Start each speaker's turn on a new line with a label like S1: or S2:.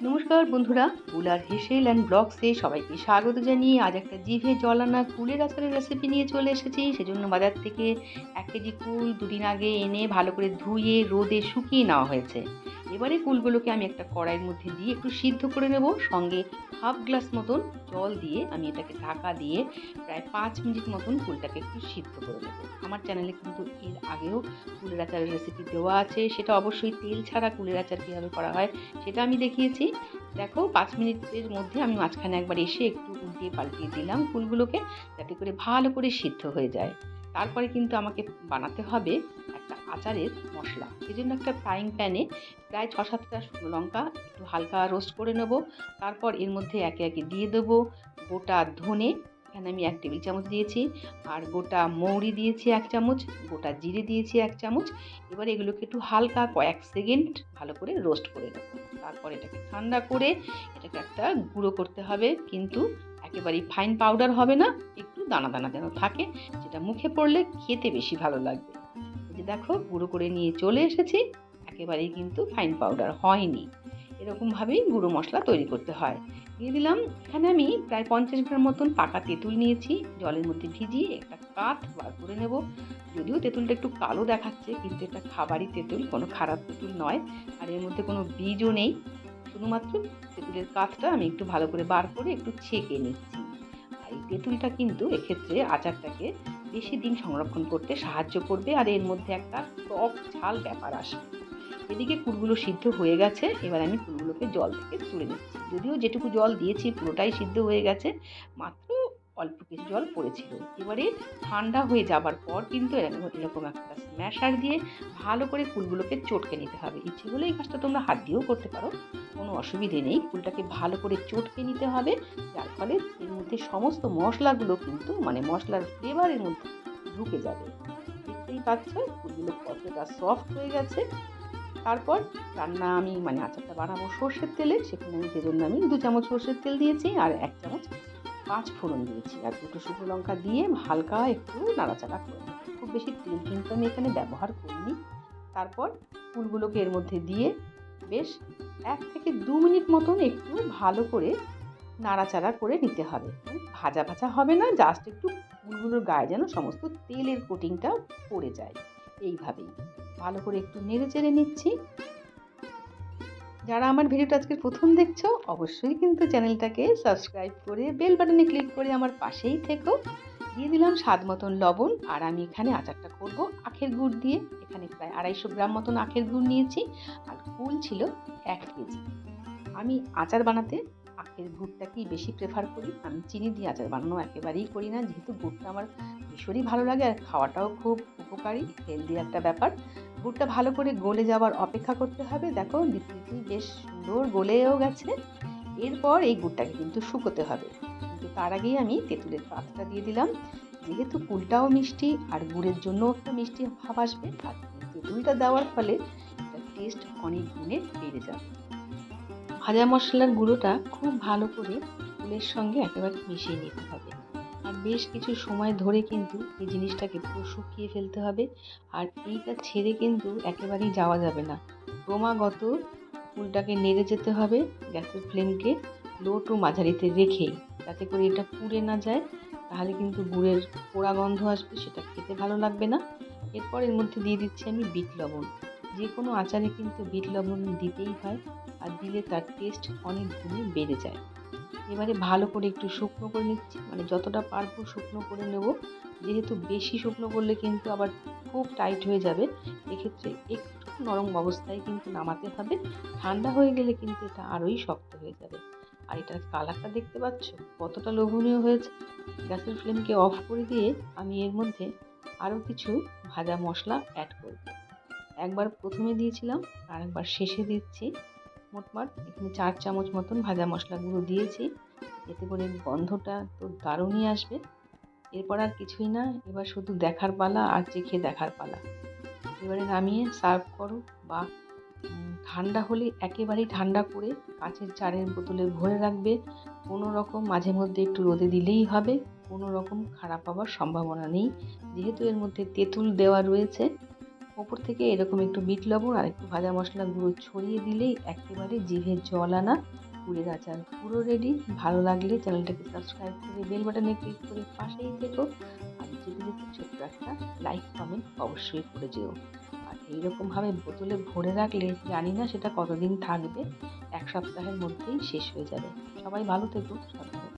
S1: নমস্কার বন্ধুরা, বুলার হেসেল অ্যান্ড ব্লগসে সবাইকে স্বাগত জানিয়ে আজ একটা জিভে জল আনা কুলের আচারের রেসিপি নিয়ে চলে এসেছি। সেজন্য বাজার থেকে 1 কেজি কুল দুদিন আগে এনে ভালো করে ধুয়ে রোদে শুকিয়ে নেওয়া হয়েছে। এবারে কুলগুলোকে আমি একটা কড়াইয়ের মধ্যে দিয়ে একটু সিদ্ধ করে নেব। সঙ্গে হাফ গ্লাস মতন জল দিয়ে আমি এটাকে ঢাকা দিয়ে প্রায় 5 মিনিট মতন কুলটাকে একটু সিদ্ধ করে নেব। আমার চ্যানেলে কিন্তু এর আগেও কুলের আচারের রেসিপি দেওয়া আছে, সেটা অবশ্যই তেল ছাড়া কুলের আচার কীভাবে করা হয় সেটা আমি দেখিয়েছি। দেখো 5 মিনিটের মধ্যে আমি মাঝখানে একবার এসে একটু উল্টিয়ে পাল্টিয়ে দিলাম কুলগুলোকে, যাতে করে ভালো করে সিদ্ধ হয়ে যায়। তারপরে কিন্তু আমাকে বানাতে হবে একটা আচারের মশলা। সেজন্য একটা ফ্রাইং প্যানে প্রায় 6-7টা শুকনো লঙ্কা একটু হালকা রোস্ট করে নেব। তারপর এর মধ্যে একে একে দিয়ে দেবো গোটা ধনে, এখানে আমি 1 টেবিল চামচ দিয়েছি, আর গোটা মৌরি দিয়েছি 1 চামচ, গোটা জিরে দিয়েছি 1 চামচ। এবার এগুলোকে একটু হালকা কয়েক সেকেন্ড ভালো করে রোস্ট করে নেব। তারপর এটাকে ঠান্ডা করে এটাকে একটা গুঁড়ো করতে হবে, কিন্তু একেবারেই ফাইন পাউডার হবে না, একটু দানা দানা যেন থাকে, যেটা মুখে পড়লে খেতে বেশি ভালো লাগবে। এই যে দেখো গুঁড়ো করে নিয়ে চলে এসেছি, একেবারেই কিন্তু ফাইন পাউডার হয়নি। এরকমভাবেই গুঁড়ো মশলা তৈরি করতে হয়। দিয়ে দিলাম এখানে আমি প্রায় 50 গ্রাম মতন পাকা তেঁতুল নিয়েছি, জলের মধ্যে ভিজিয়ে একটা কাঠ বার করে নেব। যদিও তেঁতুলটা একটু কালো দেখাচ্ছে, কিন্তু এটা খাবারই তেঁতুল, কোনো খারাপ তেঁতুল নয়। আর এর মধ্যে কোনো বীজও নেই, শুধুমাত্র তেঁতুলের কাঠটা আমি একটু ভালো করে বার করে একটু ছেঁকে নিচ্ছি। আর এই তেঁতুলটা কিন্তু এক্ষেত্রে আচারটাকে বেশি দিন সংরক্ষণ করতে সাহায্য করবে, আর এর মধ্যে একটা টক ঝাল ব্যাপার আসবে। এদিকে কুলগুলো সিদ্ধ হয়ে গেছে, এবার আমি কুলগুলোকে জল থেকে তুলে নিচ্ছি। যদিও যেটুকু জল দিয়েছি পুরোটাই সিদ্ধ হয়ে গেছে, মাত্র অল্প কিছু জল পড়েছিল। এবারে ঠান্ডা হয়ে যাবার পর কিন্তু এরকম একটা স্ম্যাশার দিয়ে ভালো করে কুলগুলোকে চটকে নিতে হবে। ইচ্ছে হলে এই কাজটা তোমরা হাত দিয়েও করতে পারো, কোনো অসুবিধে নেই। কুলটাকে ভালো করে চটকে নিতে হবে, যার ফলে এর মধ্যে সমস্ত মশলাগুলো কিন্তু মশলার ফ্লেভার এর মধ্যে ঢুকে যাবে। দেখতেই পাচ্ছ কুলগুলো কতটা সফট হয়ে গেছে। তারপর রান্না আমি আচারটা বানাবো সর্ষের তেলে, সেখানে সেজন্য আমি 2 চামচ সর্ষের তেল দিয়েছি, আর 1 চামচ 5 ফোড়ন দিয়েছি, আর 2টো শুকনো লঙ্কা দিয়ে হালকা একটু নাড়াচাড়া করে নেব। খুব বেশি তেল কিন্তু আমি এখানে ব্যবহার করিনি। তারপর ফুলগুলোকে এর মধ্যে দিয়ে বেশ 1 থেকে 2 মিনিট মতন একটু ভালো করে নাড়াচাড়া করে নিতে হবে। ভাজা ভাজা হবে না, জাস্ট একটু ফুলগুলোর গায়ে যেন সমস্ত তেলের কোটিংটা পড়ে যায়। এইভাবেই ভালো করে একটু নেড়ে চেড়ে নিচ্ছি। যারা আমার ভিডিওটা আজকে প্রথম দেখছো, অবশ্যই কিন্তু চ্যানেলটাকে সাবস্ক্রাইব করে বেল বাটনে ক্লিক করে আমার পাশেই থেকো। দিয়ে দিলাম স্বাদ মতন লবণ, আর আমি এখানে আচারটা করব আখের গুড় দিয়ে। এখানে প্রায় 250 গ্রাম মতন আখের গুড় নিয়েছি, আর কুল ছিল 1 কেজি। আমি আচার বানাতে আখের গুড়টাকেই বেশি প্রেফার করি। আমি চিনি দিয়ে আচার বানানো একেবারেই করি না, যেহেতু গুড়টা আমার ভীষণই ভালো লাগে, আর খাওয়াটাও খুব উপকারী, হেলদি একটা ব্যাপার। গুড়টা ভালো করে গলে যাওয়ার অপেক্ষা করতে হবে। দেখো দিতে বেশ সুন্দর গলেও গেছে। এরপর এই গুড়টাকে কিন্তু শুকোতে হবে, কিন্তু তার আগেই আমি তেঁতুলের পাতটা দিয়ে দিলাম। যেহেতু কুলটাও মিষ্টি আর গুড়ের জন্য একটা মিষ্টি ভাব আসবে, আর তেঁতুলটা দেওয়ার ফলে এটার টেস্ট অনেক গুণে বেড়ে যাবে। ভাজা মশলার গুঁড়োটা খুব ভালো করে কুলের সঙ্গে একেবারে মিশিয়ে নিতে হবে, আর বেশ কিছু সময় ধরে কিন্তু এই জিনিসটাকে পুরো শুকিয়ে ফেলতে হবে। আর এইটা ছেড়ে কিন্তু একেবারেই যাওয়া যাবে না, ক্রমাগত কুলটাকে নেড়ে যেতে হবে, গ্যাসের ফ্লেমকে লো টু মাঝারিতে রেখেই, যাতে করে এটা পুড়ে না যায়। তাহলে কিন্তু গুড়ের পোড়া গন্ধ আসবে, সেটা খেতে ভালো লাগবে না। এরপর এর মধ্যে দিয়ে দিচ্ছি আমি বিট লবণ। যে কোনো আচারে কিন্তু বিট লবণ দিতেই হয়, আর দিলে তার টেস্ট অনেক গুণে বেড়ে যায়। এবারে ভালো করে একটু শুকনো করে নিচ্ছি, যতটা পারবো শুকনো করে নেব। যেহেতু বেশি শুকনো করলে কিন্তু আবার খুব টাইট হয়ে যাবে, এক্ষেত্রে একটু নরম অবস্থায় কিন্তু নামাতে হবে। ঠান্ডা হয়ে গেলে কিন্তু এটা আরোই শক্ত হয়ে যাবে। আর এটার কালারটা দেখতে পাচ্ছ কতটা লোভনীয় হয়েছে। গ্যাসের ফ্লেমকে অফ করে দিয়ে আমি এর মধ্যে আরও কিছু ভাজা মশলা অ্যাড করব। একবার প্রথমে দিয়েছিলাম, আর একবার শেষে দিচ্ছি। মোটমাট এখানে 4 চামচ মতন ভাজা মশলা গুঁড়ো দিয়েছি, এতে করে গন্ধটা তো দারুণই আসবে। এরপর আর কিছুই না, এবার শুধু দেখার পালা আর চেখে দেখার পালা। এবারে নামিয়ে সার্ভ করো, বা ঠান্ডা হলে একেবারেই ঠান্ডা করে কাঁচের চারের বোতলে ভরে রাখবে। কোনো রকম মাঝে মধ্যে একটু রোদে দিলেই হবে, কোনো রকম খারাপ হওয়ার সম্ভাবনা নেই, যেহেতু এর মধ্যে তেঁতুল দেওয়া রয়েছে। ওপর থেকে এরকম একটু বিট লবণ আর একটু ভাজা মশলা গুঁড়ো ছড়িয়ে দিলেই একেবারে জিভে জল আনা কুলের আচার পুরো রেডি। ভালো লাগলে চ্যানেলটাকে সাবস্ক্রাইব করে বেল বাটনে ক্লিক করে পাশেই থেকো। আর যেতে যেতে ছোট্ট একটা লাইক কমেন্ট অবশ্যই করে যেও। আর এইরকমভাবে বোতলে ভরে রাখলে জানি না সেটা কতদিন থাকবে, 1 সপ্তাহের মধ্যেই শেষ হয়ে যাবে। সবাই ভালো থেকো, সাবধানে।